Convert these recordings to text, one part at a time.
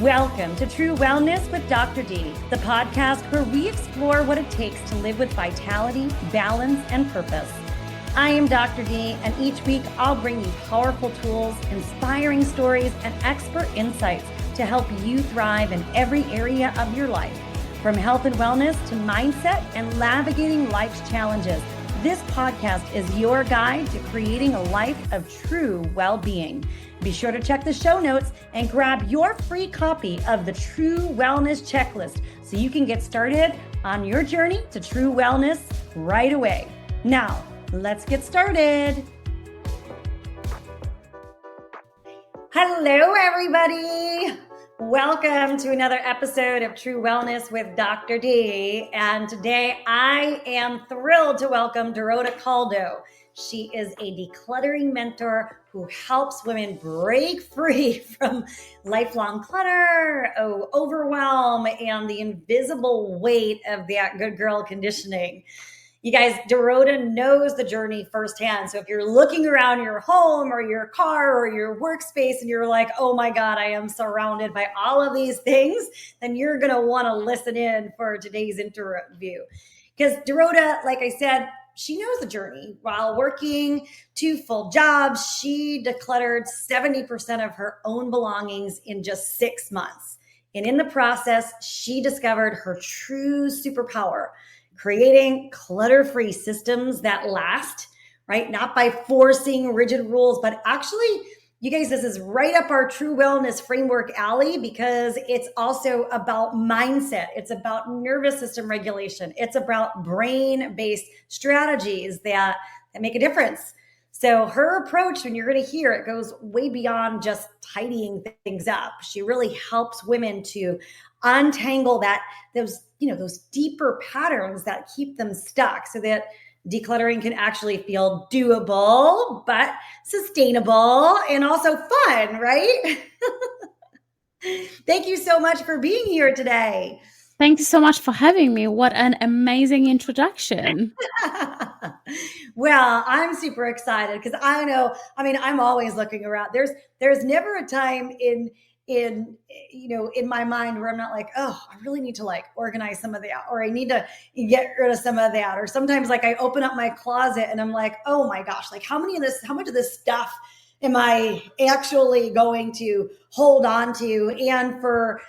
Welcome to True Wellness with Dr. D, the podcast where we explore what it takes to live with vitality, balance, and purpose. I am Dr. D, and each week I'll bring you powerful tools, inspiring stories, and expert insights to help you thrive in every area of your life. From health and wellness to mindset and navigating life's challenges, this podcast is your guide to creating a life of true well-being. Be sure to check the show notes and grab your free copy of the True Wellness Checklist so you can get started on your journey to true wellness right away. Now, let's get started. Hello, everybody. Welcome to another episode of True Wellness with Dr. D. And today I am thrilled to welcome Dorota Kuldo. She is a decluttering mentor who helps women break free from lifelong clutter, overwhelm, and the invisible weight of that good girl conditioning. You guys, Dorota knows the journey firsthand. So if you're looking around your home or your car or your workspace and you're like, oh my God, I am surrounded by all of these things, then you're going to want to listen in for today's interview. Because Dorota, like I said, she knows the journey. While working 2 full jobs, she decluttered 70% of her own belongings in just 6 months. And in the process, she discovered her true superpower, creating clutter-free systems that last, right? Not by forcing rigid rules, but actually, you guys, this is right up our true wellness framework alley because it's also about mindset. It's about nervous system regulation. It's about brain-based strategies that make a difference. So her approach, when you're going to hear it, goes way beyond just tidying things up. She really helps women to untangle those deeper patterns that keep them stuck so that decluttering can actually feel doable, but sustainable and also fun, right? Thank you so much for being here today. Thank you so much for having me. What an amazing introduction. Well, I'm super excited because I'm always looking around. There's never a time in my mind where I'm not like, oh, I really need to organize some of that, or I need to get rid of some of that. Or sometimes I open up my closet and I'm like, oh my gosh, how much of this stuff am I actually going to hold on to, and for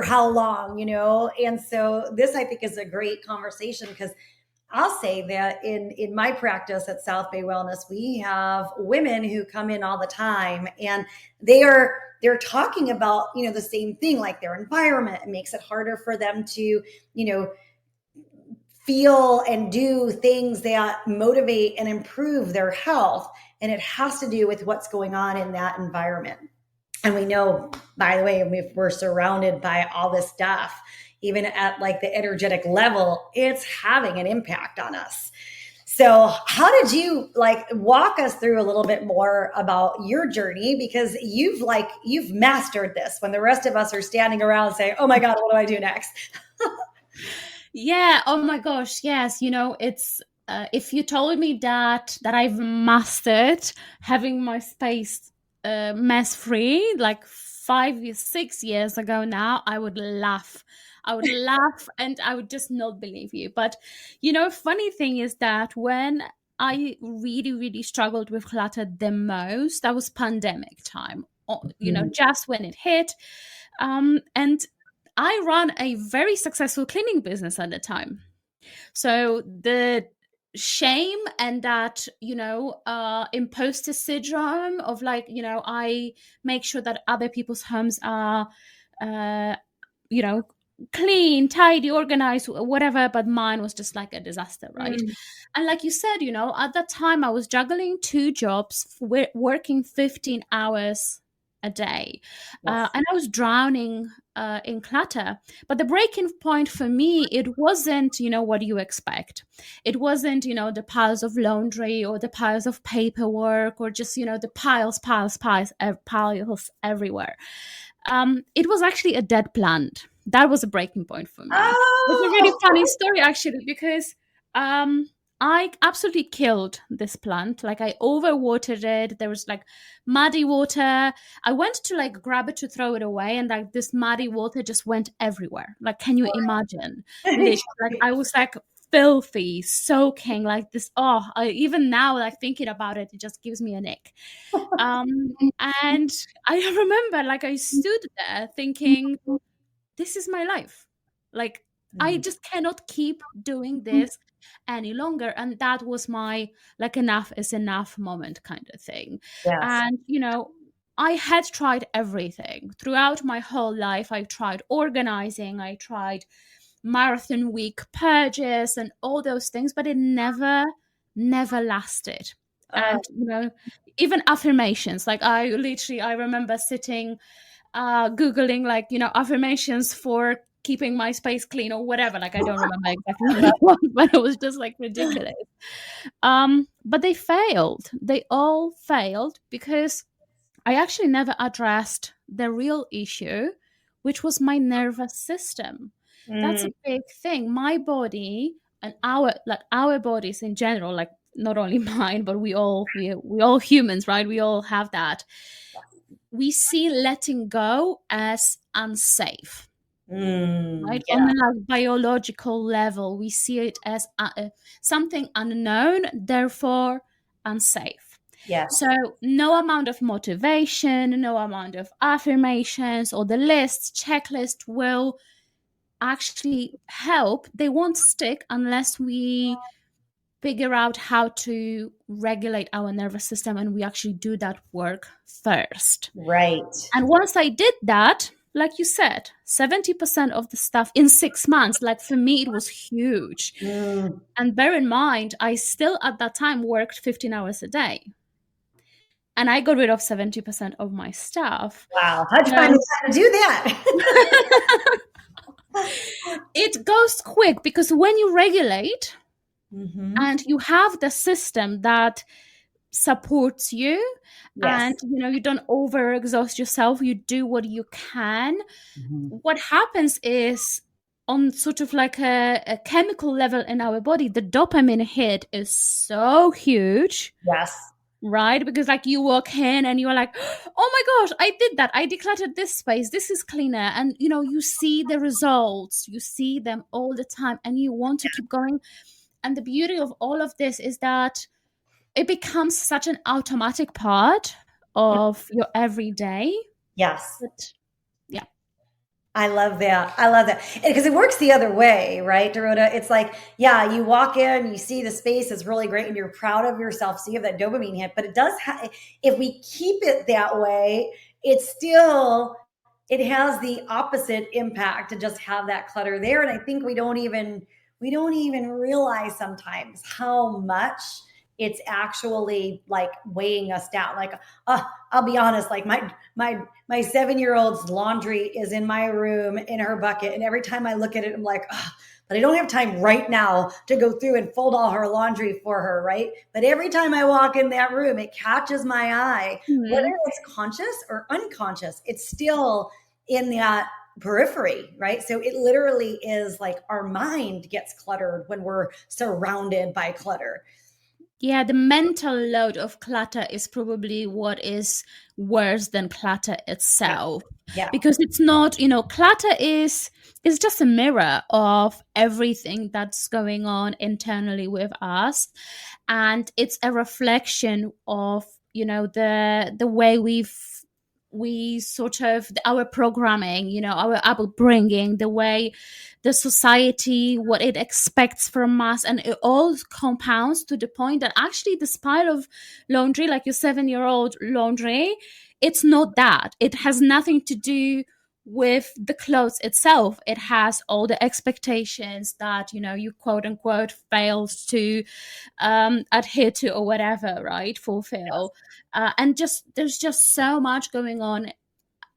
how long, And so this, I think, is a great conversation because I'll say that in my practice at South Bay Wellness, we have women who come in all the time, and they're talking about, the same thing, like their environment. It makes it harder for them to, feel and do things that motivate and improve their health. And it has to do with what's going on in that environment. And we know, by the way, if we're surrounded by all this stuff, even at the energetic level, it's having an impact on us. So how did you walk us through a little bit more about your journey? Because you've mastered this when the rest of us are standing around saying, oh my God, what do I do next? Yeah. Oh my gosh. Yes. It's, if you told me that I've mastered having my space mess free, 6 years ago now, I would laugh and I would just not believe you. But, funny thing is that when I really, really struggled with clutter the most, that was pandemic time, just when it hit. And I ran a very successful cleaning business at the time. So the shame and that imposter syndrome of I make sure that other people's homes are clean, tidy, organized, whatever, but mine was just a disaster, right? And like you said, at that time I was juggling 2 jobs, working 15 hours a day. Yes. And I was drowning in clutter. But the breaking point for me, it wasn't, what you expect. It wasn't, the piles of laundry or the piles of paperwork or just, the piles everywhere. It was actually a dead plant. That was a breaking point for me. Oh! It's a really funny story, actually, because I absolutely killed this plant. Like I overwatered it. There was like muddy water. I went to like grab it to throw it away, and like this muddy water just went everywhere. Like, can you imagine? Literally, like I was like filthy, soaking like this. Oh, even now, like thinking about it, it just gives me an ick. And I remember like I stood there thinking, this is my life. Like, I just cannot keep doing this any longer. And that was my like enough is enough moment kind of thing. Yes. And, I had tried everything throughout my whole life. I tried organizing, I tried marathon week purges and all those things, but it never lasted. Uh, And, even affirmations, like I remember sitting googling like affirmations for keeping my space clean or whatever. Like I don't remember exactly what it was, but it was just like ridiculous. But they all failed because I actually never addressed the real issue, which was my nervous system. That's mm, a big thing. My body and our bodies in general, like not only mine, but we all humans, right? We all have that. We see letting go as unsafe, right? On yeah. a like biological level, we see it as something unknown, therefore unsafe. Yes. So no amount of motivation, no amount of affirmations or the lists, checklist will actually help. They won't stick unless we figure out how to regulate our nervous system and we actually do that work first. Right. And once I did that, like you said, 70% of the stuff in 6 months, like for me, it was huge. Mm. And bear in mind, I still at that time worked 15 hours a day. And I got rid of 70% of my stuff. Wow. How'd you find So the time to do that? it goes quick because when you regulate Hmm. and you have the system that supports you, Yes. and you don't overexhaust yourself, you do what you can. Mhm. What happens is, on sort of like a chemical level in our body, the dopamine hit is so huge, Yes. right? Because like you walk in and you're like, oh my gosh, I did that, I decluttered this space, this is cleaner, and you see the results, you see them all the time, and you want to keep going. And the beauty of all of this is that it becomes such an automatic part of your everyday. Yes. But yeah. I love that. I love that. Because it works the other way, right, Dorota? It's like, yeah, you walk in, you see the space is really great and you're proud of yourself. So you have that dopamine hit. But it does, if we keep it that way, it's still, it has the opposite impact to just have that clutter there. And I think we don't even realize sometimes how much it's actually like weighing us down. Like, I'll be honest, like my 7-year-old's laundry is in my room in her bucket. And every time I look at it, I'm like, oh, but I don't have time right now to go through and fold all her laundry for her, right? But every time I walk in that room, it catches my eye. Whether Mhm. it's conscious or unconscious, it's still in that periphery, right? So it literally is like our mind gets cluttered when we're surrounded by clutter. Yeah, the mental load of clutter is probably what is worse than clutter Yeah. itself. Yeah. Because it's not, clutter is just a mirror of everything that's going on internally with us. And it's a reflection of, the way we sort of our programming, our upbringing, the way the society, what it expects from us, and it all compounds to the point that actually this pile of laundry, like your 7-year-old laundry, it's not that. It has nothing to do with the clothes itself. It has all the expectations that you quote unquote fails to adhere to or whatever, right? Fulfill. And just there's just so much going on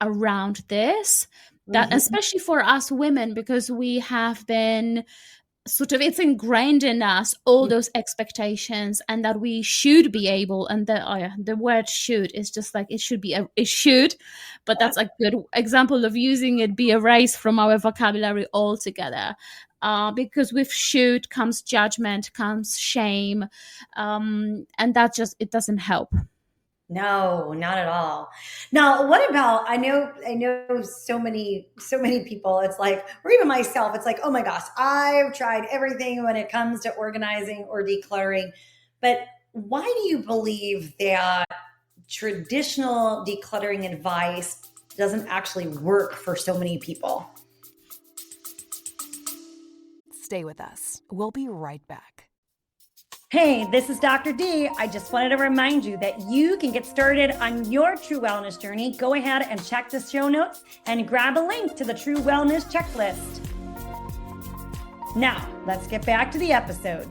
around this, that Mhm. especially for us women, because we have been sort of, it's ingrained in us, all those expectations, and that we should be able, and the word should is just like, it should be it should, but that's a good example of using it be erased from our vocabulary altogether. Because with should comes judgment, comes shame, and that just, it doesn't help. No, not at all. Now, what about, I know so many people, it's like, or even myself, it's like, oh my gosh, I've tried everything when it comes to organizing or decluttering. But why do you believe that traditional decluttering advice doesn't actually work for so many people? Stay with us. We'll be right back. Hey, this is Dr. D. I just wanted to remind you that you can get started on your true wellness journey. Go ahead and check the show notes and grab a link to the True Wellness Checklist. Now, let's get back to the episode.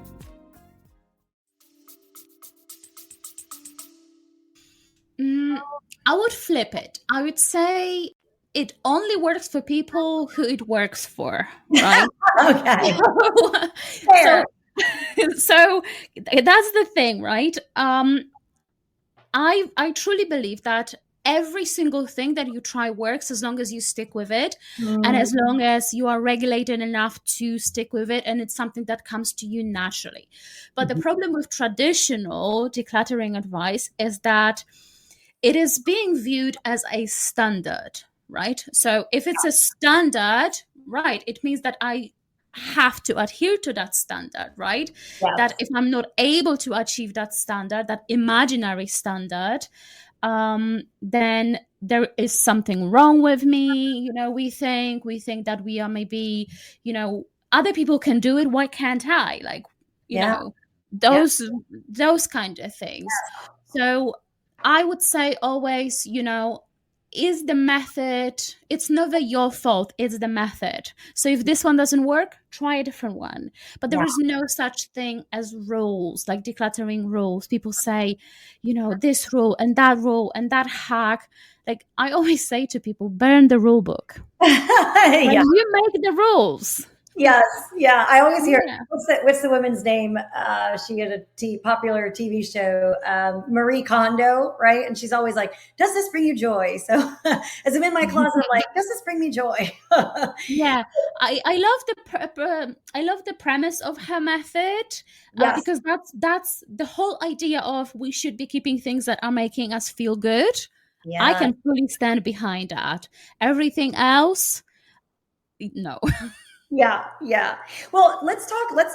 I would flip it. I would say it only works for people who it works for, right? Okay. so, so that's the thing, right? I truly believe that every single thing that you try works as long as you stick with it, and as long as you are regulated enough to stick with it, and it's something that comes to you naturally. But the problem with traditional decluttering advice is that it is being viewed as a standard, right? So if it's a standard, right, it means that I have to adhere to that standard, right? Yes. That if I'm not able to achieve that standard, that imaginary standard, then there is something wrong with me. You know, we think that we are maybe, you know, other people can do it, why can't I? Like, you know, those kind of things. So I would say always, you know, is the method, it's never your fault, it's the method. So if this one doesn't work, try a different one. But there is no such thing as rules, like decluttering rules. People say, you know, this rule and that hack. Like I always say to people, burn the rule book. You make the rules. Yes, yeah. I always hear, what's the woman's name? She had a popular TV show, Marie Kondo, right? And she's always like, "Does this bring you joy?" So as I'm in my closet, I'm like, "Does this bring me joy?" Yeah, I love the premise of her method, because that's the whole idea of we should be keeping things that are making us feel good. Yeah. I can fully stand behind that. Everything else, no. Yeah. Well, let's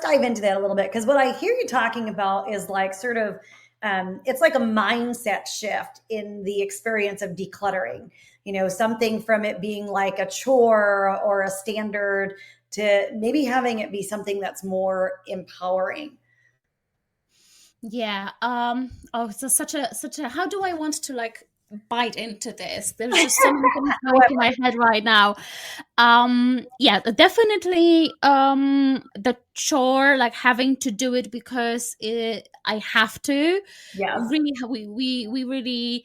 dive into that a little bit, because what I hear you talking about is like sort of, it's like a mindset shift in the experience of decluttering, you know, something from it being like a chore or a standard to maybe having it be something that's more empowering. Yeah. So such a, how do I want to like bite into this? There's just so many things going through my head right now. Yeah, definitely the chore, like having to do it because I have to. Yeah, really, we really,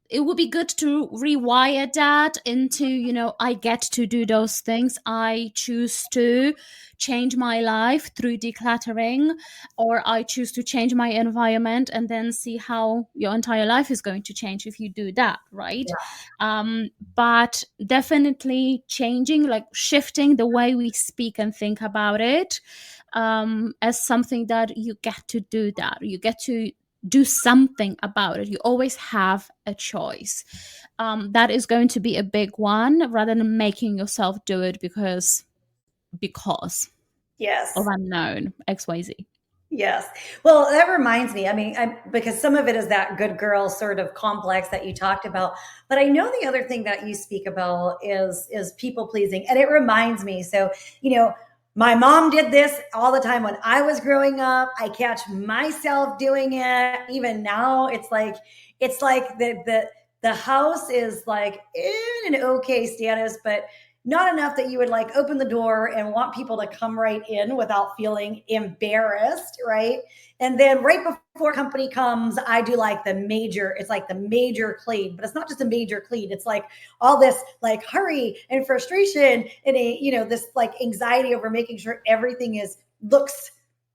it would be good to rewire that into, you know, I get to do those things. I choose to change my life through decluttering, or I choose to change my environment, and then see how your entire life is going to change if you do that, right? Yeah. But definitely changing, like shifting the way we speak and think about it, as something that you get to do that. You get to do something about it. You always have a choice. That is going to be a big one, rather than making yourself do it because yes, of unknown XYZ. Yes. Well, that reminds me, I mean, because some of it is that good girl sort of complex that you talked about, but I know the other thing that you speak about is people pleasing. And it reminds me, so, you know, my mom did this all the time when I was growing up. I catch myself doing it even now. It's like the house is like in an okay status, but not enough that you would like open the door and want people to come right in without feeling embarrassed, right? And then right before company comes, I do like it's like the major clean, but it's not just a major clean. It's like all this like hurry and frustration and this like anxiety over making sure everything looks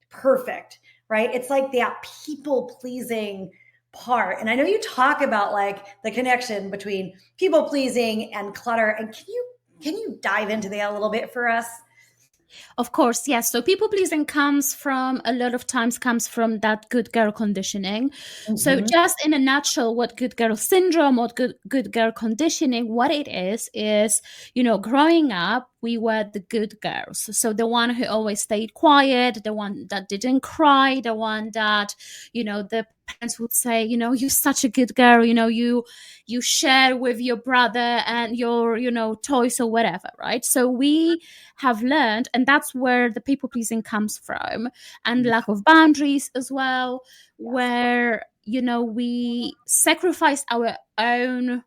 perfect, right? It's like that people pleasing part. And I know you talk about like the connection between people pleasing and clutter. And can you dive into that a little bit for us? Of course, yes. So people pleasing a lot of times comes from that good girl conditioning. So Mm-hmm. just in a nutshell, what good girl syndrome, what good girl conditioning, what it is, growing up, we were the good girls. So the one who always stayed quiet, the one that didn't cry, the one that, the parents would say, you're such a good girl, you share with your brother and your, toys or whatever, right? So we have learned, and that's where the people pleasing comes from, and lack of boundaries as well, where we sacrifice our own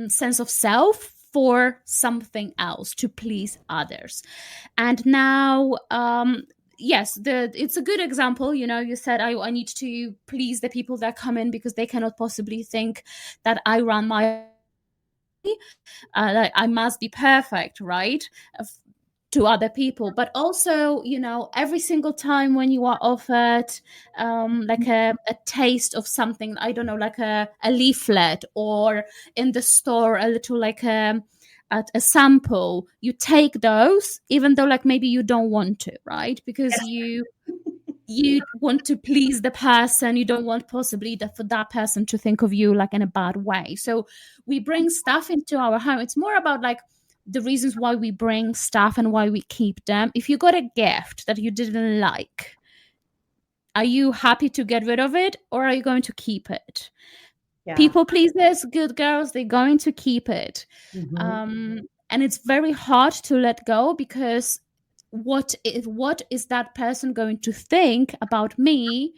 sense of self for something else to please others. And now yes, it's a good example. You said I need to please the people that come in because they cannot possibly think that I run my like I must be perfect, right? To other people. But also, every single time when you are offered like a taste of something, I don't know, like a leaflet, or in the store a little like a sample, you take those even though like maybe you don't want to, right? Because you want to please the person. You don't want possibly for that person to think of you like in a bad way. So we bring stuff into our home. It's more about like the reasons why we bring stuff and why we keep them. If you got a gift that you didn't like, are you happy to get rid of it, or are you going to keep it? Yeah. People pleasers, good girls, they're going to keep it. Mm-hmm. And it's very hard to let go, because what is that person going to think about me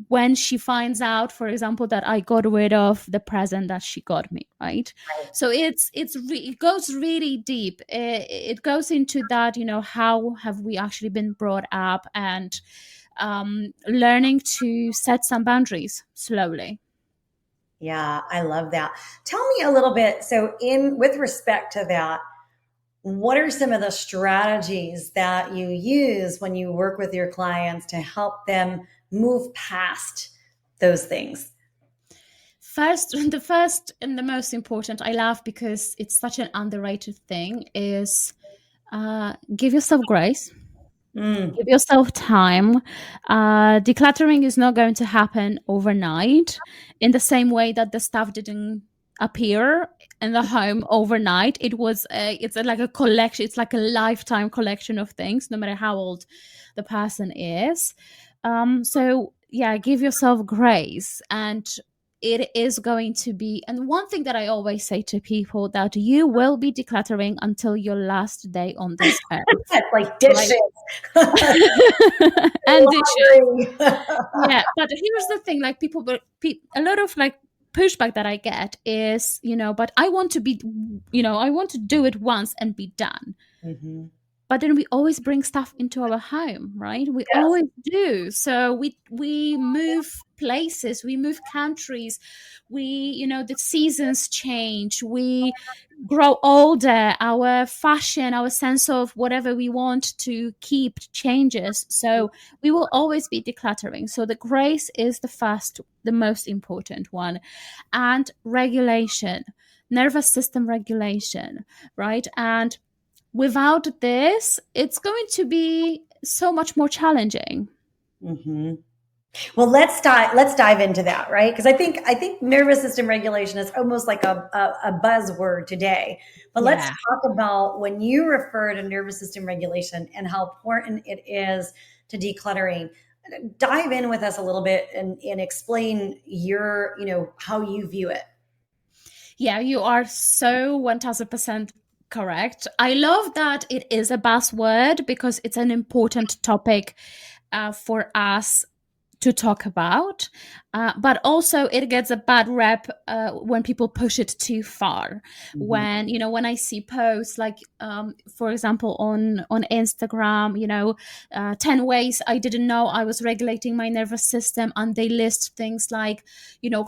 when she finds out, for example, that I got rid of the present that she got me, right? So it goes really deep. It goes into that, how have we actually been brought up, and learning to set some boundaries slowly. Yeah, I love that. Tell me a little bit. So, in with respect to that, what are some of the strategies that you use when you work with your clients to help them move past those things? The first and the most important, I love because it's such an underrated thing, is give yourself grace. Mm, Give yourself time. Decluttering is not going to happen overnight, in the same way that the stuff didn't appear in the home overnight. It's like a collection. It's like a lifetime collection of things, no matter how old the person is. So yeah, give yourself grace, and it is going to be. And one thing that I always say to people, that you will be decluttering until your last day on this earth. that's like dishes. Right. And dishes. Laundry. Yeah, but here's the thing: like a lot of like pushback that I get is, but I want to I want to do it once and be done. Mm-hmm. But then we always bring stuff into our home, right? We Yes. always do. So we move places, we move countries, the seasons change, we grow older, our fashion, our sense of whatever we want to keep changes. So we will always be decluttering. So the grace is the most important one. And regulation, nervous system regulation, right? And without this, it's going to be so much more challenging. Mm-hmm. Well, let's dive into that, right? Because I think nervous system regulation is almost like a buzzword today. But let's Yeah. talk about when you refer to nervous system regulation and how important it is to decluttering. Dive in with us a little bit and explain how you view it. Yeah, you are so 1000% correct. I love that it is a buzzword, because it's an important topic for us to talk about, but also it gets a bad rep when people push it too far. When when I see posts like, for example, on Instagram, 10 ways I didn't know I was regulating my nervous system, and they list things like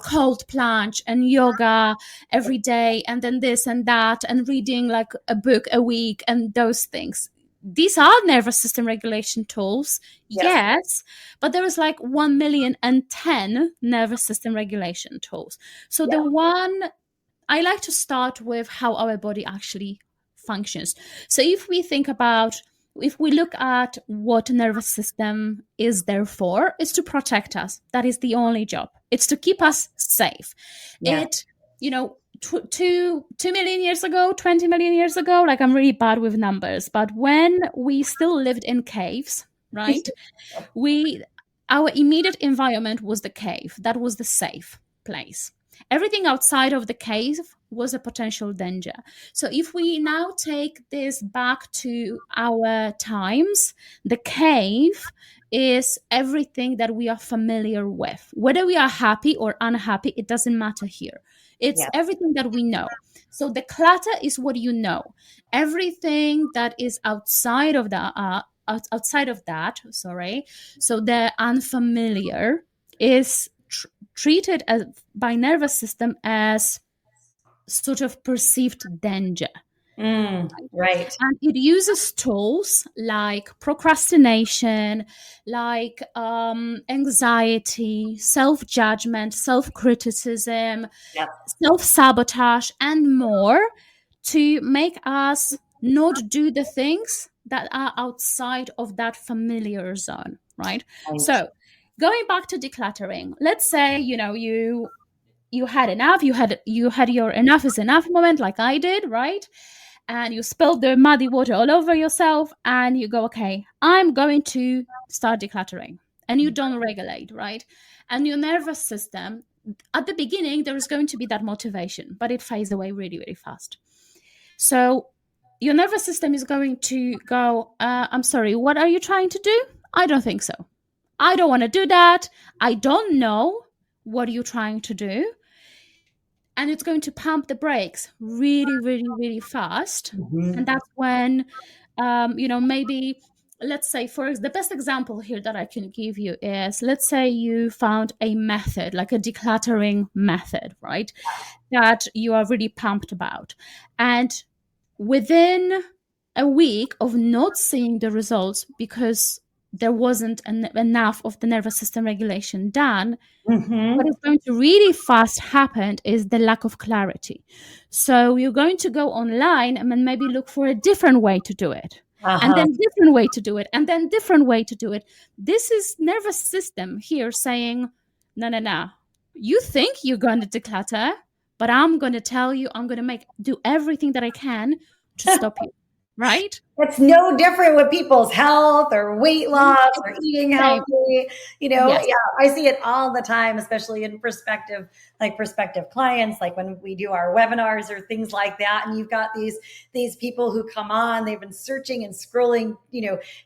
cold plunge and yoga every day, and then this and that, and reading like a book a week, and those things. These are nervous system regulation tools, yes, but there is like 1,000,010 nervous system regulation tools. So the one I like to start with how our body actually functions. So if we look at what nervous system is there for, it's to protect us. That is the only job. It's to keep us safe. It, 2 million years ago, 20 million years ago, like I'm really bad with numbers, but when we still lived in caves, right? Our immediate environment was the cave. That was the safe place. Everything outside of the cave was a potential danger. So if we now take this back to our times, the cave is everything that we are familiar with. Whether we are happy or unhappy, it doesn't matter here. It's everything that we know. So the clutter is what you know. Everything that is outside of that, so the unfamiliar is treated as by nervous system as sort of perceived danger. Right. And it uses tools like procrastination, like anxiety, self-judgment, self-criticism, self-sabotage, and more to make us not do the things that are outside of that familiar zone, right? So going back to decluttering, let's say, you had enough, you had your enough is enough moment, like I did, right? And you spilled the muddy water all over yourself, and you go, okay, I'm going to start decluttering. And you don't regulate, right? And your nervous system, at the beginning, there is going to be that motivation, but it fades away really, really fast. So your nervous system is going to go, I'm sorry, what are you trying to do? I don't think so. I don't want to do that. I don't know what you're trying to do. And it's going to pump the brakes really, really, really fast. And that's when, maybe, let's say, for the best example here that I can give you is, let's say you found a method, like a decluttering method, right? That you are really pumped about. And within a week of not seeing the results because there wasn't enough of the nervous system regulation done, what is going to really fast happen is the lack of clarity. So you're going to go online and then maybe look for a different way to do it, and then different way to do it, and then different way to do it. This is nervous system here saying, no. You think you're going to declutter, but I'm going to tell you, I'm going to do everything that I can to stop you. Right? It's no different with people's health or weight loss or eating healthy. I see it all the time, especially in prospective clients, like when we do our webinars or things like that. And you've got these people who come on, they've been searching and scrolling,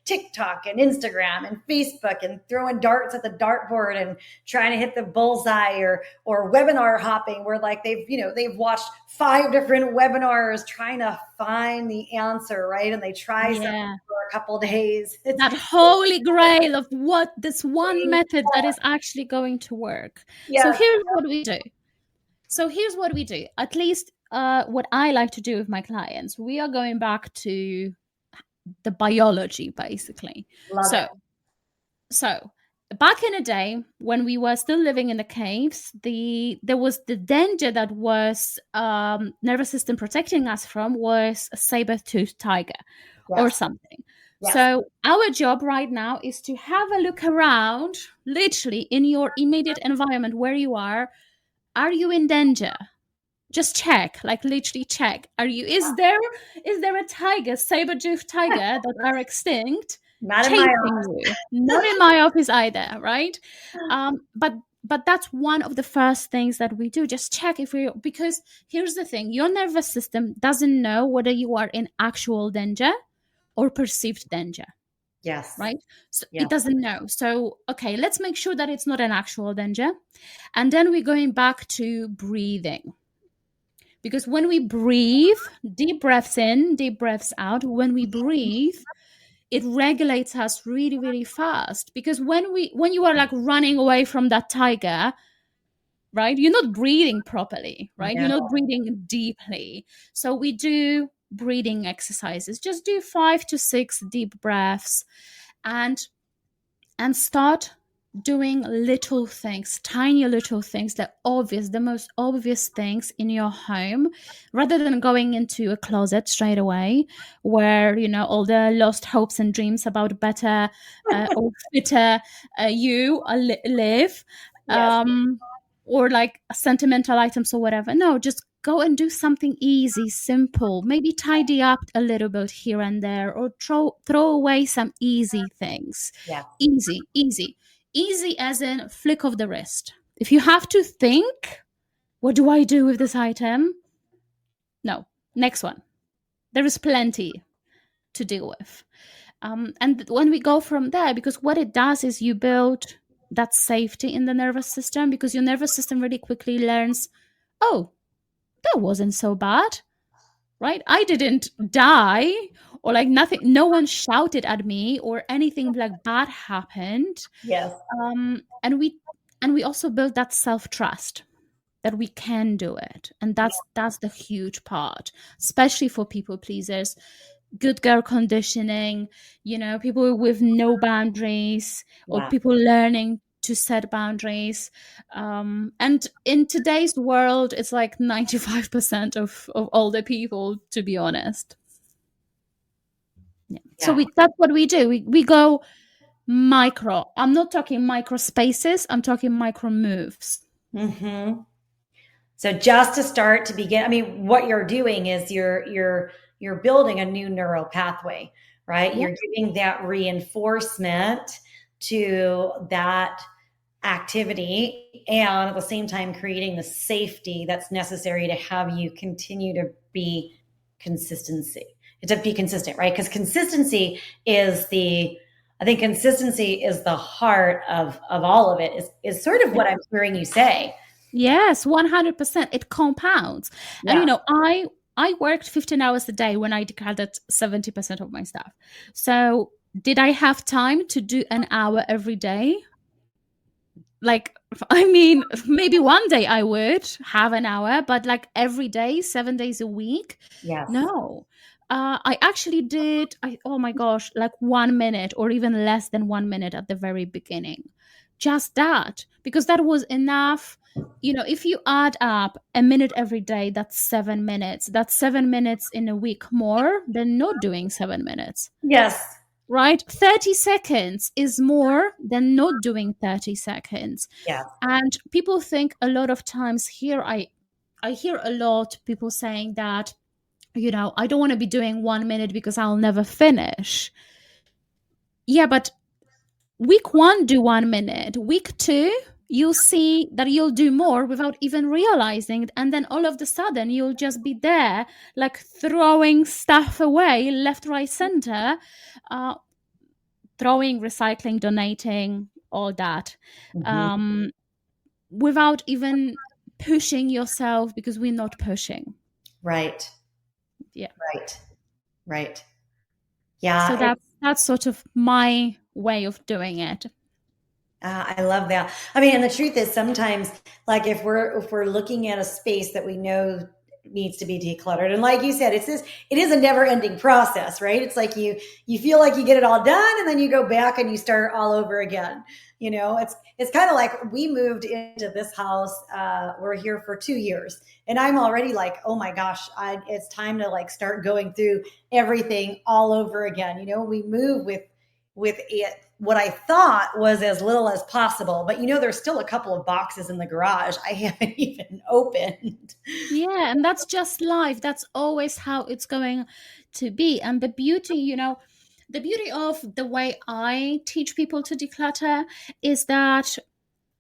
TikTok and Instagram and Facebook and throwing darts at the dartboard and trying to hit the bullseye, or webinar hopping, where like they've watched 5 different webinars trying to find the answer, right? And they try something for a couple of days. It's that holy grail of what this one method that is actually going to work. So here's what we do. At least what I like to do with my clients, we are going back to the biology, basically. So back in the day, when we were still living in the caves, there was the danger that was nervous system protecting us from was a saber-toothed tiger or something. So our job right now is to have a look around, literally in your immediate environment where you are. Are you in danger? Just check, like literally check. Is there a tiger, saber-toothed tiger that are extinct? Not in my office. Not in my office either, right? But that's one of the first things that we do. Just check because here's the thing, your nervous system doesn't know whether you are in actual danger or perceived danger. Yes. right? So Yeah. it doesn't know. So, okay, let's make sure that it's not an actual danger. And then we're going back to breathing. Because when we breathe, deep breaths in, deep breaths out, when we breathe, it regulates us really, really fast. Because when you are like running away from that tiger, right, you're not breathing properly, right? No. You're not breathing deeply. So we do breathing exercises. Just do 5 to 6 deep breaths, and start doing little things, tiny little things, the most obvious things in your home, rather than going into a closet straight away where, all the lost hopes and dreams about better or fitter you live. Yes. Or like sentimental items or whatever. No, just go and do something easy, simple. Maybe tidy up a little bit here and there, or throw away some easy things. Yeah. Easy, easy. Easy as in flick of the wrist. If you have to think, what do I do with this item? No, next one. There is plenty to deal with. And when we go from there, because what it does is you build that safety in the nervous system, because your nervous system really quickly learns, oh, that wasn't so bad, right? I didn't die, or like nothing, no one shouted at me or anything like bad happened. Yes. And we also build that self-trust that we can do it. And that's the huge part, especially for people pleasers. Good girl conditioning, people with no boundaries, or Yeah. people learning to set boundaries. And in today's world, it's like 95% of all the people, to be honest. Yeah. So that's what we do. We go micro. I'm not talking micro spaces. I'm talking micro moves. Mm-hmm. So just to start to begin, I mean, what you're doing is you're building a new neural pathway, right? Yeah. You're giving that reinforcement to that activity, and at the same time creating the safety that's necessary to have you continue to be consistency to be consistent, right? Because I think consistency is the heart of all of it, is sort of what I'm hearing you say. Yes, 100%. It compounds. Yeah. And I worked 15 hours a day when I decluttered 70% of my stuff. So did I have time to do an hour every day? Like, I mean, maybe one day I would have an hour, but like every day, 7 days a week? Yes. No. I actually did, oh my gosh, like 1 minute or even less than 1 minute at the very beginning. Just that, because that was enough. If you add up a minute every day, that's 7 minutes. That's 7 minutes in a week more than not doing 7 minutes. Yes. Right? 30 seconds is more than not doing 30 seconds. Yeah. And people think a lot of times here, I hear a lot people saying that, I don't want to be doing 1 minute because I'll never finish. Yeah, but week 1, do 1 minute. Week 2, you'll see that you'll do more without even realizing it. And then all of a sudden, you'll just be there, like throwing stuff away left, right, center, throwing, recycling, donating, all that, without even pushing yourself, because we're not pushing. Right. Yeah. Right. Yeah. So that's sort of my way of doing it. I love that. I mean, and the truth is sometimes, like if we're looking at a space that we know needs to be decluttered, and like you said, it is a never ending process, right? It's like you feel like you get it all done, and then you go back and you start all over again. It's kind of like we moved into this house. We're here for 2 years, and I'm already like, oh my gosh, it's time to like start going through everything all over again. We move with it, what I thought was as little as possible, but there's still a couple of boxes in the garage I haven't even opened. Yeah, and that's just life. That's always how it's going to be. And the beauty of the way I teach people to declutter is that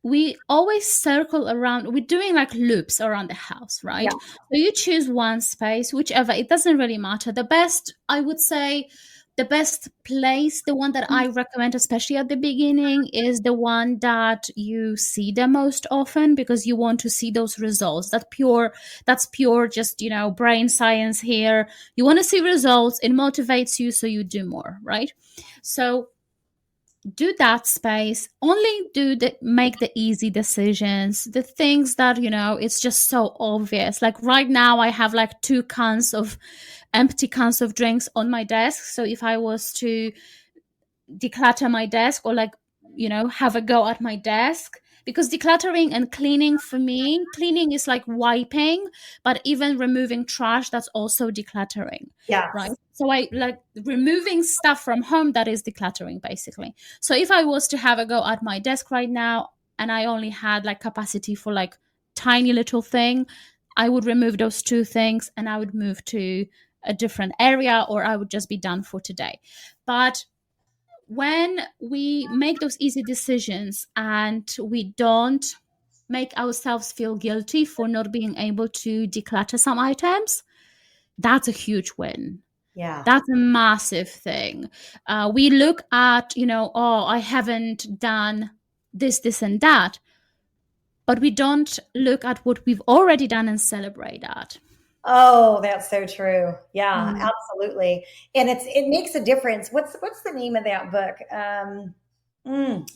we always circle around. We're doing like loops around the house, right? Yeah. So you choose one space, whichever, it doesn't really matter. The best, I would say, the best place, the one that I recommend, especially at the beginning, is the one that you see the most often, because you want to see those results. That's pure, just, brain science here. You want to see results. It motivates you, so you do more, right? So do that space. Only make the easy decisions, the things that, it's just so obvious. Like right now I have like empty cans of drinks on my desk. So if I was to declutter my desk, or like, have a go at my desk, because decluttering and cleaning, for me, cleaning is like wiping, but even removing trash, that's also decluttering. Yes. Right. So I like removing stuff from home, that is decluttering basically. So if I was to have a go at my desk right now, and I only had like capacity for like tiny little thing, I would remove those two things and I would move to a different area, or I would just be done for today. But when we make those easy decisions and we don't make ourselves feel guilty for not being able to declutter some items, that's a huge win. Yeah. That's a massive thing. We look at, oh, I haven't done this, and that, but we don't look at what we've already done and celebrate that. Oh, that's so true. Yeah, Mm. absolutely. And it makes a difference. What's the name of that book? Mm,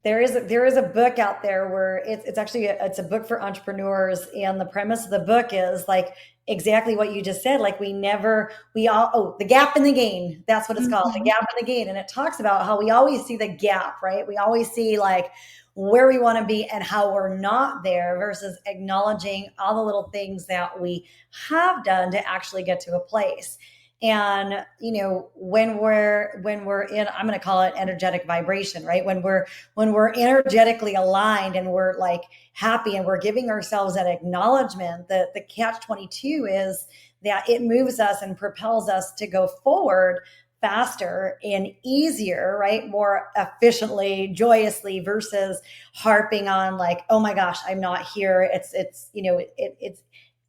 there is a book out there where it's actually it's a book for entrepreneurs, and the premise of the book is like exactly what you just said. Like the gap in the gain. That's what it's called, the Mhm. gap in the gain. And it talks about how we always see the gap, right? We always see like where we want to be and how we're not there, versus acknowledging all the little things that we have done to actually get to a place. And when we're in, I'm going to call it energetic vibration, right? When we're energetically aligned and we're like happy and we're giving ourselves that acknowledgement, that the catch 22 is that it moves us and propels us to go forward faster and easier, right? More efficiently, joyously, versus harping on like, oh my gosh, I'm not here. It's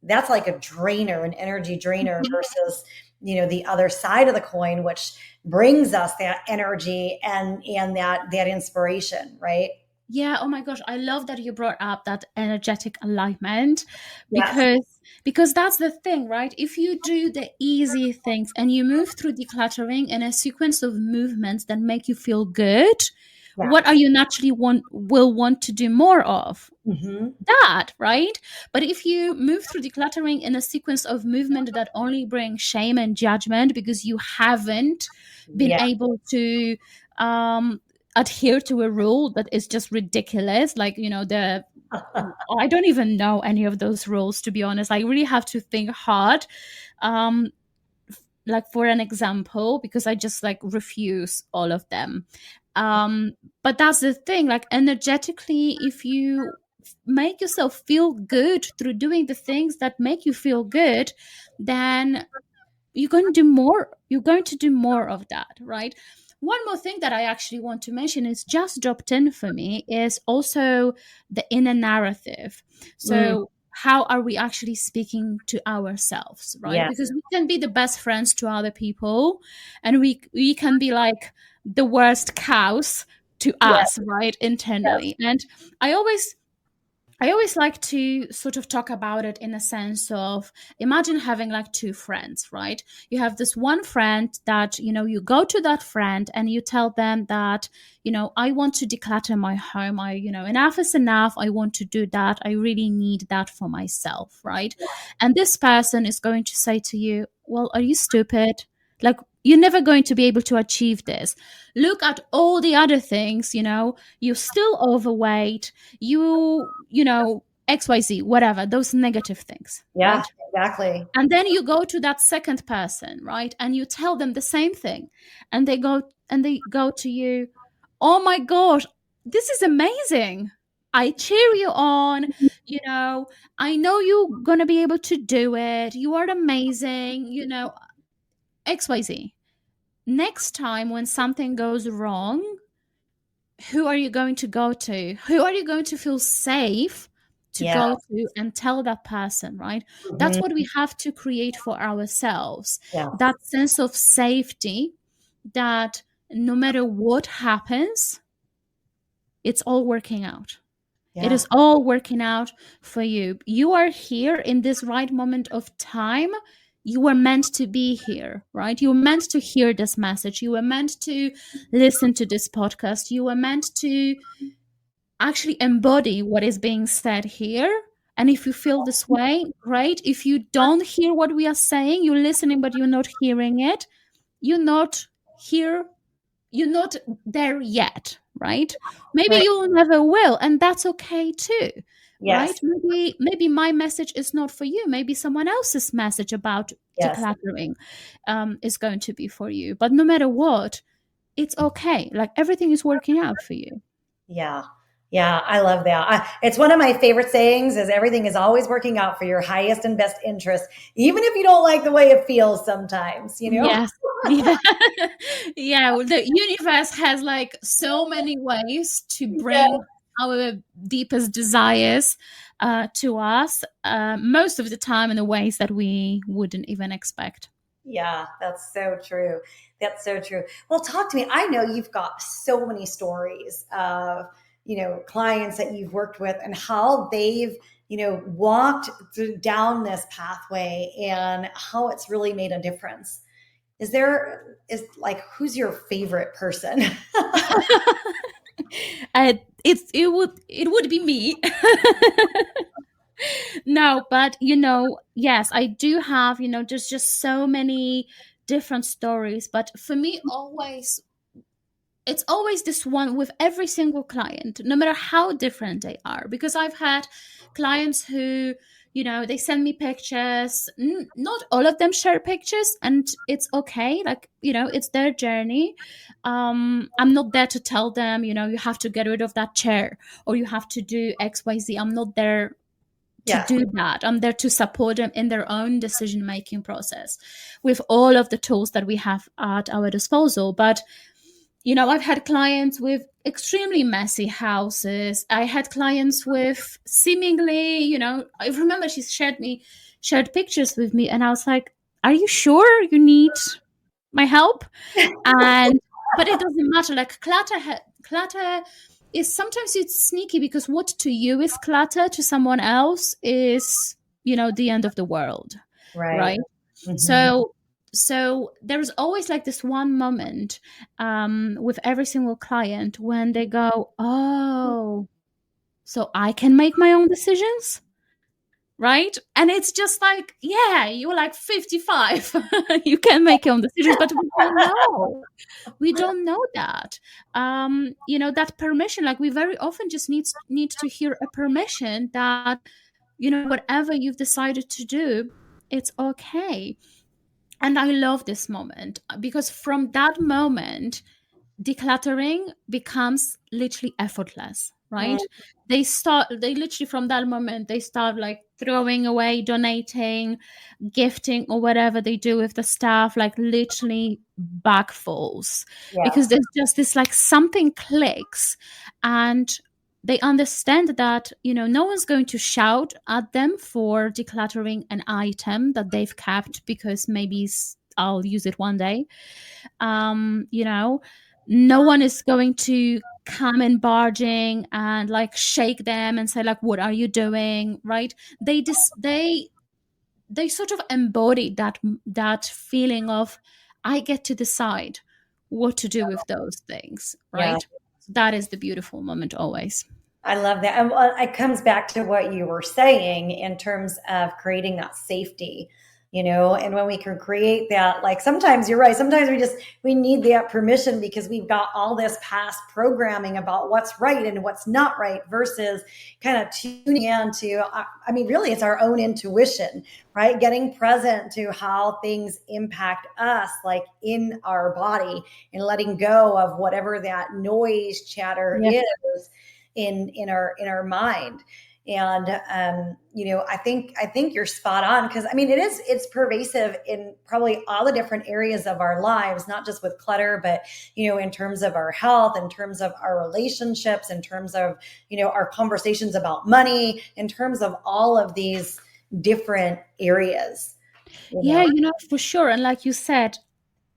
that's like a drainer, an energy drainer, versus the other side of the coin, which brings us that energy and that inspiration, right? Yeah, oh my gosh, I love that you brought up that energetic alignment, Yes. because that's the thing, right? If you do the easy things and you move through decluttering in a sequence of movements that make you feel good, what are Yes. you naturally will want to do more of? Hmm. That, right? But if you move through decluttering in a sequence of movement that only bring shame and judgment because you haven't been Yeah. able to adhere to a rule that is just ridiculous, like, I don't even know any of those rules, to be honest. I really have to think hard. um like, for an example, because I just like refuse all of them. But that's the thing, like, energetically, if you make yourself feel good through doing the things that make you feel good, then you're going to do more of that, right? One more thing that I actually want to mention is just dropped in for me is also the inner narrative. Mm, So how are we actually speaking to ourselves, right? yes. Because we can be the best friends to other people, and we can be like the worst cows to Yes. us, right, Yes. internally. And I always like to sort of talk about it in a sense of, imagine having like two friends, right? You have this one friend that, you go to that friend and you tell them that, I want to declutter my home. Enough is enough. I want to do that. I really need that for myself, right? And this person is going to say to you, well, are you stupid? Like, you're never going to be able to achieve this. Look at all the other things, you're still overweight, XYZ, whatever, those negative things, Yeah, right? exactly. And then you go to that second person, right? And you tell them the same thing. And they go to you, oh my gosh, this is amazing. I cheer you on, you know, I know you're gonna be able to do it. You are amazing, XYZ. Next time when something goes wrong, who are you going to go to? Who are you going to feel safe to Yeah. go to and tell that person, right? That's Mhm. what we have to create for ourselves. Yeah. That sense of safety. that no matter what happens, it's all working out. It Yeah. is all working out for you. You are here in this right moment of time. You were meant to be here, right? You were meant to hear this message. You were meant to listen to this podcast. You were meant to actually embody what is being said here. And if you feel this way, great. If you don't hear what we are saying, you're listening, but you're not hearing it, you're not here, you're not there yet, right? Maybe Right. you never will, and that's okay too, right? Yes. Maybe my message is not for you. Maybe someone else's message about Yes. decluttering is going to be for you. But no matter what, it's okay. Like everything is working out for you. Yeah. Yeah. I love that. It's one of my favorite sayings is everything is always working out for your highest and best interest, even if you don't like the way it feels sometimes, you know? Yes. Yeah. Yeah. Well, the universe has like so many ways to Yeah. bring our deepest desires to us, most of the time in the ways that we wouldn't even expect. Yeah, that's so true. That's so true. Well, talk to me. I know you've got so many stories of, clients that you've worked with and how they've, walked down this pathway and how it's really made a difference. Who's your favorite person? It would be me. No, but yes, I do have, there's just so many different stories. But for me, it's always this one with every single client, no matter how different they are. Because I've had clients who, they send me pictures. Not all of them share pictures, and it's okay. Like, it's their journey. I'm not there to tell them, you have to get rid of that chair or you have to do XYZ. I'm not there to Yeah. do that. I'm there to support them in their own decision making process with all of the tools that we have at our disposal. But I've had clients with extremely messy houses. I had clients with seemingly, I remember she shared pictures with me, and I was like, "Are you sure you need my help?" And but it doesn't matter. Like clutter is sometimes it's sneaky because what to you is clutter, to someone else is the end of the world, Right. right? Mhm. So there's always like this one moment with every single client when they go, "Oh, so I can make my own decisions." Right? And it's just like, yeah, you're like 55. You can make your own decisions, but we don't know. We don't know that. That permission, like we very often just need to hear a permission that, whatever you've decided to do, it's okay. And I love this moment because from that moment, decluttering becomes literally effortless, Mm. right? They literally from that moment, they start like throwing away, donating, gifting, or whatever they do with the stuff, like literally backfalls Yeah. because there's just this like something clicks and they understand that no one's going to shout at them for decluttering an item that they've kept because maybe I'll use it one day. No one is going to come in barging and like shake them and say like, what are you doing, right? They sort of embody that feeling of I get to decide what to do with those things, Yeah. right? That is the beautiful moment always. I love that. And it comes back to what you were saying in terms of creating that safety, and when we can create that, like sometimes you're right. Sometimes we need that permission because we've got all this past programming about what's right and what's not right versus kind of tuning in to, really it's our own intuition, right? Getting present to how things impact us, like in our body and letting go of whatever that noise chatter Yeah. is in our mind. And I think you're spot on because it's pervasive in probably all the different areas of our lives, not just with clutter, but in terms of our health, in terms of our relationships, in terms of our conversations about money, in terms of all of these different areas. Yeah, for sure. And like you said,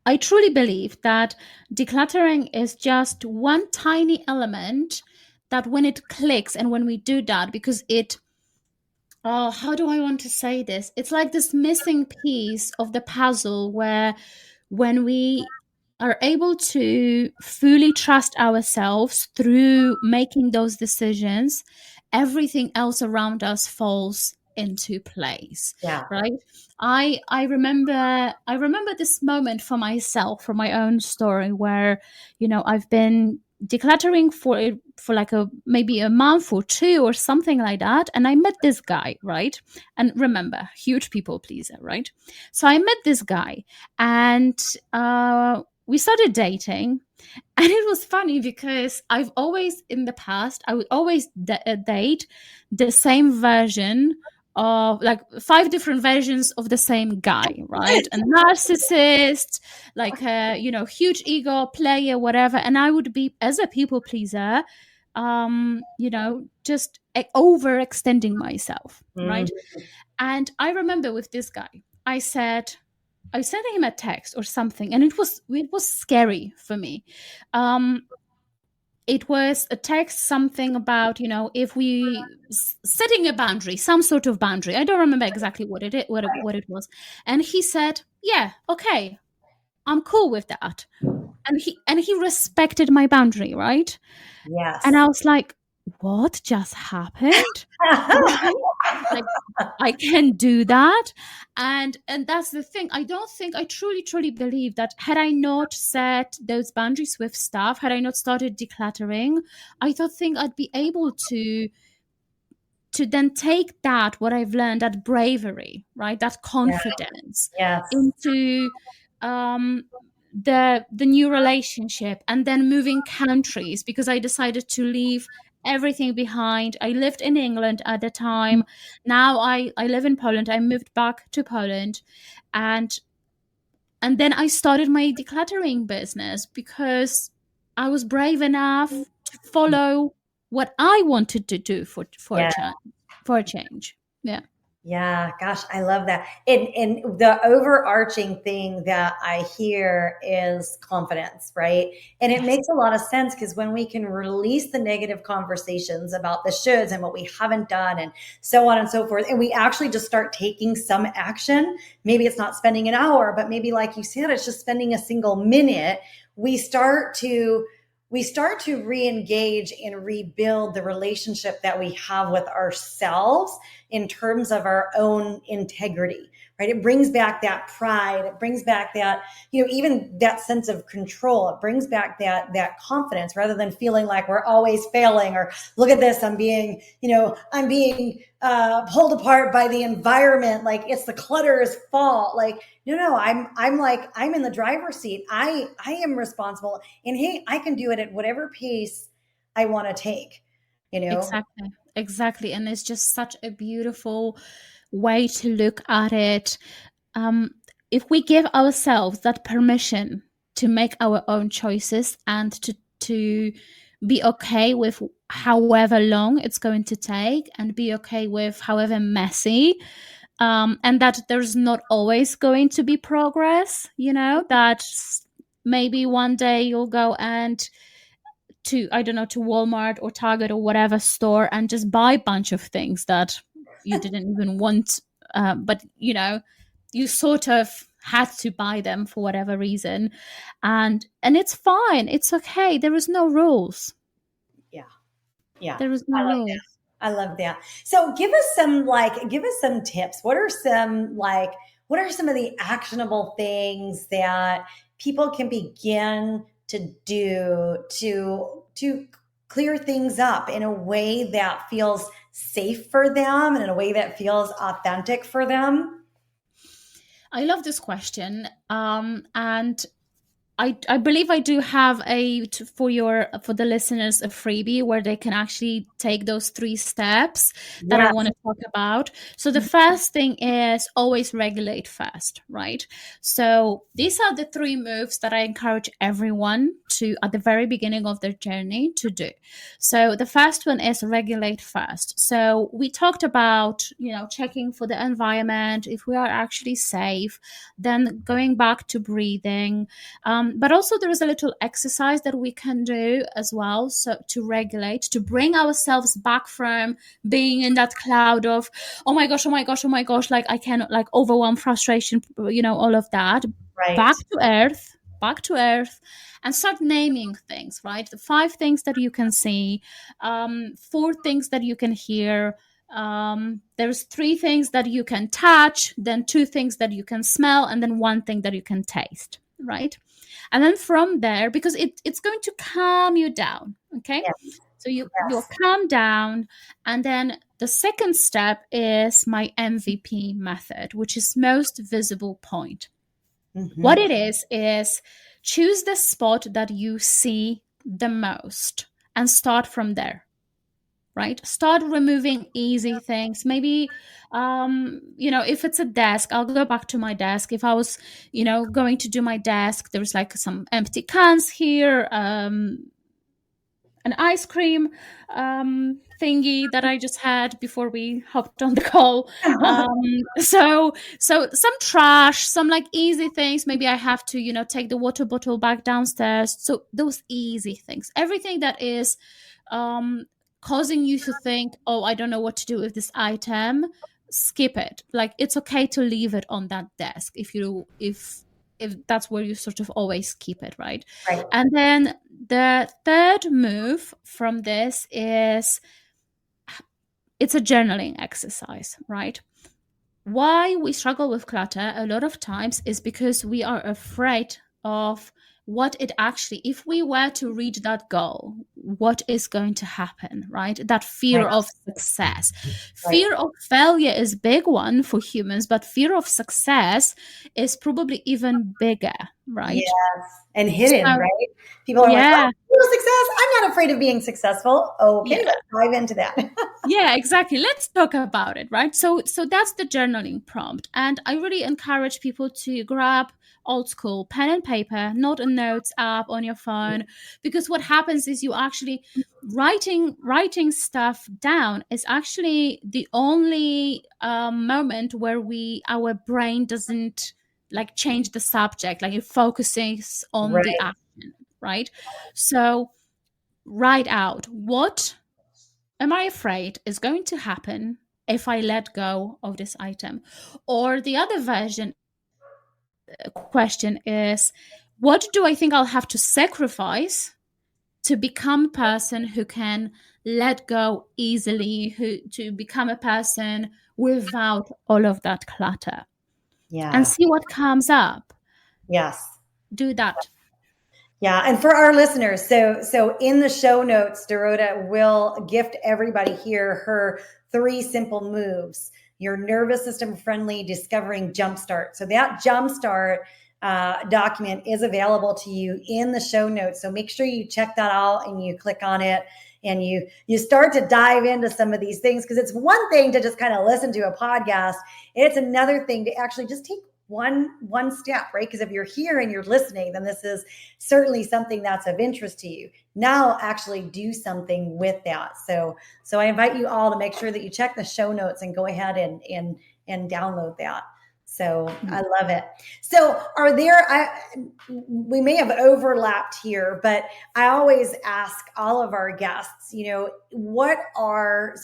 I truly believe that decluttering is just one tiny element that when it clicks and when we do that, because it, oh, how do I want to say this? It's like this missing piece of the puzzle where when we are able to fully trust ourselves through making those decisions, everything else around us falls into place, Yeah. right? I remember this moment for myself, from my own story, where I've been decluttering for like a maybe a month or two or something like that, and I met this guy, right? And remember, huge people pleaser, right? So I met this guy, and we started dating. And it was funny because I've always, in the past, I would always date the same version of, like, 5 different versions of the same guy, right? A narcissist, like a, huge ego player, whatever. And I would be, as a people pleaser, just overextending myself, Mm. right? And I remember with this guy, I sent him a text or something, and it was scary for me. Um, it was a text, something about, if we setting a boundary, some sort of boundary. I don't remember exactly what it was. And he said, "Yeah, okay, I'm cool with that." And he respected my boundary, right? And Yes. I was like, "What just happened?" Right? Like, I can do that. And that's the thing. I truly believe that had I not set those boundaries with staff, had I not started decluttering, I don't think I'd be able to then take that, what I've learned, that bravery, right, that Yeah. confidence, Yes. into um the new relationship, and then moving countries, because I decided to leave everything behind. I lived in England at the time. Now I live in Poland. I moved back to Poland, and then I started my decluttering business because I was brave enough to follow what I wanted to do Yeah. for a change. Yeah. Yeah, gosh, I love that. And the overarching thing that I hear is confidence, right? And it Yes. makes a lot of sense because when we can release the negative conversations about the shoulds and what we haven't done and so on and so forth, and we actually just start taking some action, maybe it's not spending an hour, but maybe like you said, it's just spending a single minute, we start to re-engage and rebuild the relationship that we have with ourselves in terms of our own integrity, right? It brings back that pride. It brings back that, even that sense of control. It brings back that confidence rather than feeling like we're always failing or look at this, I'm being pulled apart by the environment. Like it's the clutter's fault. Like, no, I'm in the driver's seat. I am responsible. And hey, I can do it at whatever pace I want to take, you know? Exactly. And it's just such a beautiful way to look at it. Um, if we give ourselves that permission to make our own choices, and to be okay with however long it's going to take, and be okay with however messy, and that there's not always going to be progress, that maybe one day you'll go and to, I don't know, to Walmart or Target or whatever store, and just buy a bunch of things that you didn't even want, but you sort of had to buy them for whatever reason, and it's fine, it's okay. There is no rules. Yeah. Yeah. There is I no like rules. that. I love that. So give us some tips. What are some of the actionable things that people can begin to do to clear things up in a way that feels safe for them and in a way that feels authentic for them? I love this question, and I believe I do have for the listeners a freebie where they can actually take those 3 steps that I Yeah. want to talk about. So the first thing is always regulate first, right? So these are the 3 moves that I encourage everyone to at the very beginning of their journey to do. So the first one is regulate first. So we talked about, checking for the environment, if we are actually safe, then going back to breathing. But also there is a little exercise that we can do as well. So to regulate, to bring ourselves back from being in that cloud of, oh my gosh, oh my gosh, oh my gosh, like I cannot, like overwhelm, frustration, all of that, Right. back to earth, and start naming things, right? The 5 things that you can see, 4 things that you can hear. There's 3 things that you can touch, then 2 things that you can smell, and then 1 thing that you can taste, right? And then from there, because it's going to calm you down, okay? Yes. So you'll calm down, and then the second step is my MVP method, which is most visible point. Mm-hmm. What it is choose the spot that you see the most and start from there. Right? Start removing easy things. Maybe, if it's a desk, I'll go back to my desk. If I was, going to do my desk, there's like some empty cans here, an ice cream thingy that I just had before we hopped on the call. So some trash, some like easy things. Maybe I have to, take the water bottle back downstairs. So those easy things, everything that is causing you to think, oh, I don't know what to do with this item, skip it. Like it's okay to leave it on that desk if that's where you sort of always keep it, right? Right. And then the third move from this is it's a journaling exercise, right? Why we struggle with clutter a lot of times is because we are afraid of what it actually, if we were to reach that goal, what is going to happen, right? That fear of success. Fear of failure is a big one for humans, but fear of success is probably even bigger, right? Yes. And hidden, right? People are like, oh, success. I'm not afraid of being successful. Okay, let's dive into that. Yeah, exactly. Let's talk about it, right? So that's the journaling prompt. And I really encourage people to grab old school pen and paper, not a notes app on your phone, because what happens is you actually writing stuff down is actually the only moment where our brain doesn't like change the subject, like it focuses on the action, right? So write out, what am I afraid is going to happen if I let go of this item? Or the other question is, what do I think I'll have to sacrifice to become a person who can let go easily, to become a person without all of that clutter? Yeah. And see what comes up. Yes. Do that. Yeah. And for our listeners, so in the show notes, Dorota will gift everybody here her 3 simple moves. Your nervous system friendly discovering jumpstart. So that jumpstart document is available to you in the show notes. So make sure you check that out and you click on it and you start to dive into some of these things, because it's one thing to just kind of listen to a podcast. It's another thing to actually just take one step, right? Because if you're here and you're listening, then this is certainly something that's of interest to you. Now actually do something with that. So I invite you all to make sure that you check the show notes and go ahead and download that. So I love it. So we may have overlapped here, but I always ask all of our guests, so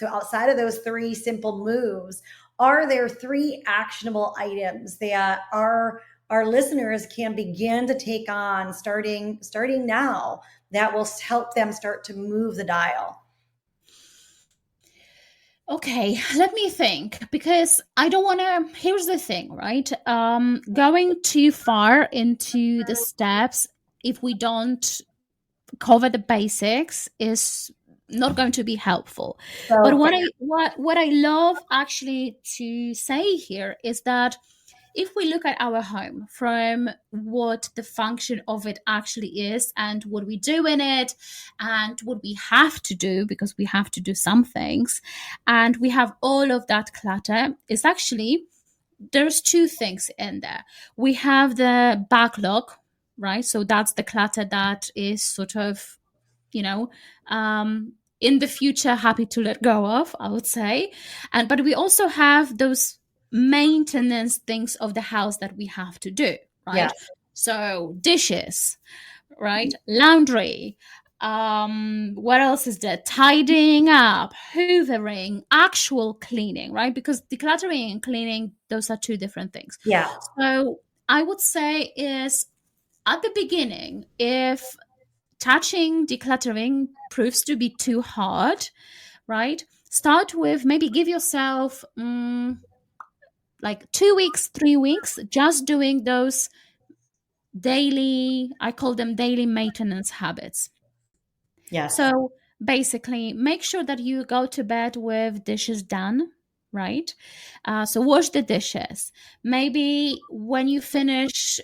outside of those 3 simple moves, are there 3 actionable items that our listeners can begin to take on starting now that will help them start to move the dial? Okay, let me think, because I don't want to, here's the thing, right? Going too far into the steps, if we don't cover the basics, is not going to be helpful. But what I love actually to say here is that if we look at our home from what the function of it actually is and what we do in it and what we have to do, because we have to do some things, and we have all of that clutter, is actually there's two things in there. We have the backlog, right? So that's the clutter that is sort of, you know, in the future happy to let go of, I would say. And but we also have those maintenance things of the house that we have to do, right? Yes. So dishes, right? Laundry. What else is there? Tidying up, hoovering, actual cleaning, right? Because decluttering and cleaning, those are two different things. Yeah. So I would say is at the beginning, if touching decluttering proves to be too hard, right? Start with maybe give yourself like 2 weeks, 3 weeks, just doing those daily, I call them daily maintenance habits. Yes. So basically, make sure that you go to bed with dishes done, right? So wash the dishes. Maybe when you finish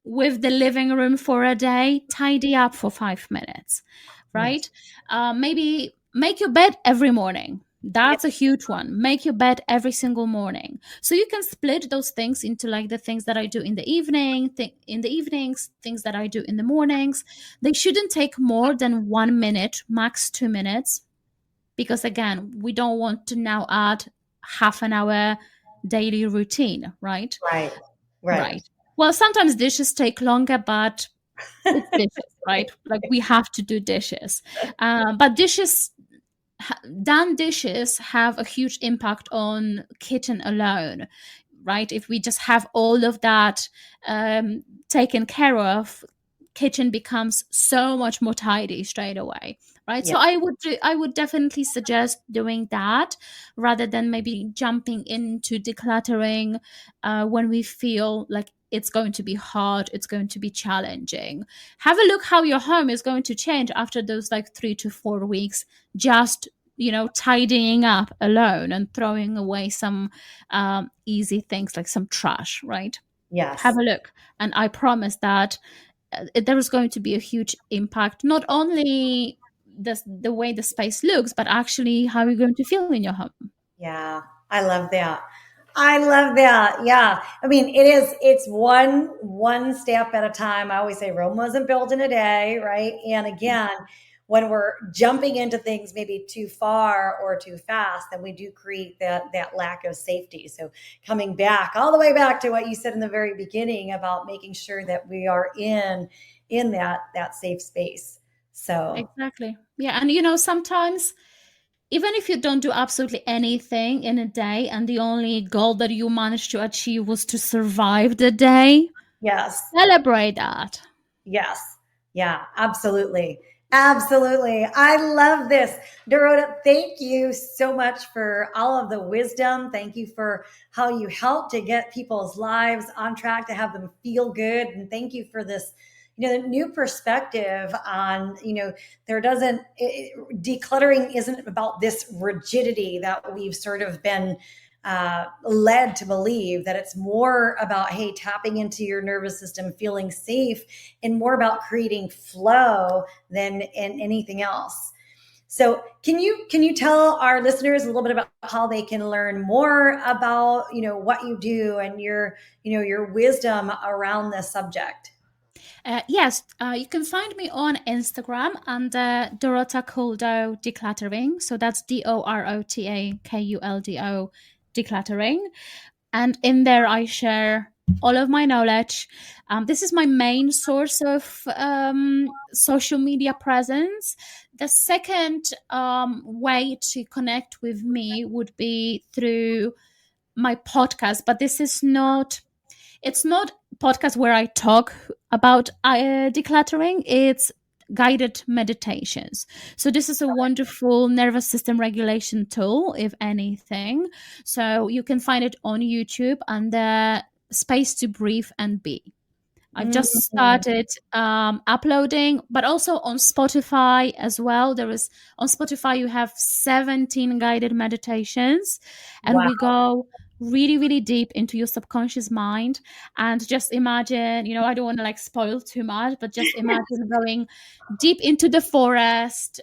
with the living room for a day, tidy up for 5 minutes, right? Yes. Maybe make your bed every morning. That's a huge one. Make your bed every single morning. So you can split those things into like the things that I do in the evening, in the evenings, things that I do in the mornings. They shouldn't take more than 1 minute, max 2 minutes, because again, we don't want to now add half an hour daily routine, right? Right. Right. Right. Well, sometimes dishes take longer, but it's dishes, right? Like we have to do dishes. But done dishes have a huge impact on kitchen alone, right? If we just have all of that taken care of, kitchen becomes so much more tidy straight away, right? Yeah. So I would definitely suggest doing that rather than maybe jumping into decluttering when we feel like it's going to be hard, it's going to be challenging. Have a look how your home is going to change after those like 3 to 4 weeks, just tidying up alone and throwing away some easy things like some trash, right? Have Yes. a look, and I promise that there is going to be a huge impact, not only the way the space looks, but actually how you're going to feel in your home. Yeah. I love that. I love that. Yeah. I mean, it's one step at a time. I always say Rome wasn't built in a day, right? And again, when we're jumping into things maybe too far or too fast, then we do create that lack of safety. So coming back all the way back to what you said in the very beginning about making sure that we are in that safe space. So Exactly. Yeah. And sometimes even if you don't do absolutely anything in a day and the only goal that you managed to achieve was to survive the day, yes. celebrate that. Yes. Yeah, absolutely. Absolutely. I love this. Dorota, thank you so much for all of the wisdom. Thank you for how you help to get people's lives on track, to have them feel good. And thank you for this, new perspective on, decluttering isn't about this rigidity that we've sort of been led to believe, that it's more about, hey, tapping into your nervous system, feeling safe, and more about creating flow than in anything else. So can you tell our listeners a little bit about how they can learn more about what you do and your wisdom around this subject? Yes, you can find me on Instagram under Dorota Kuldo Decluttering. So that's DOROTAKULDO Decluttering. And in there, I share all of my knowledge. This is my main source of social media presence. The second way to connect with me would be through my podcast, but it's not podcast where I talk about decluttering. It's guided meditations. So this is a wonderful nervous system regulation tool, if anything. So you can find it on YouTube under Space to Breathe and Be. I've just Mhm. started uploading, but also on Spotify as well. On Spotify, you have 17 guided meditations, and Wow. we go really, really deep into your subconscious mind. And just imagine, I don't want to like spoil too much, but just imagine going deep into the forest,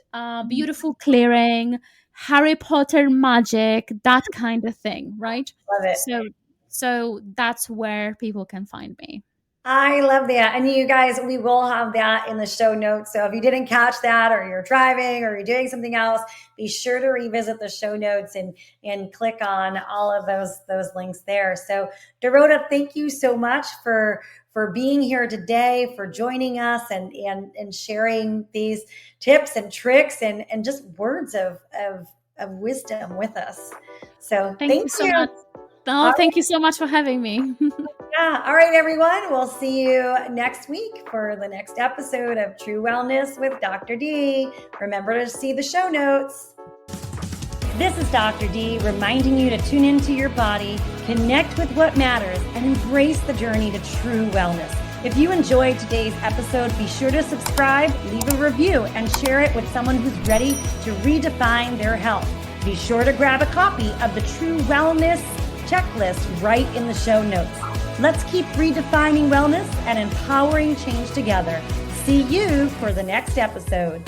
beautiful clearing, Harry Potter magic, that kind of thing, right? Love it. So that's where people can find me. I love that. And you guys, we will have that in the show notes. So if you didn't catch that, or you're driving, or you're doing something else, be sure to revisit the show notes and click on all of those links there. So Dorota, thank you so much for being here today, for joining us and sharing these tips and tricks and just words of wisdom with us. So thank you so much. Oh, thank you so much for having me. Yeah. All right, everyone. We'll see you next week for the next episode of True Wellness with Dr. D. Remember to see the show notes. This is Dr. D reminding you to tune into your body, connect with what matters, and embrace the journey to true wellness. If you enjoyed today's episode, be sure to subscribe, leave a review, and share it with someone who's ready to redefine their health. Be sure to grab a copy of the True Wellness checklist right in the show notes. Let's keep redefining wellness and empowering change together. See you for the next episode.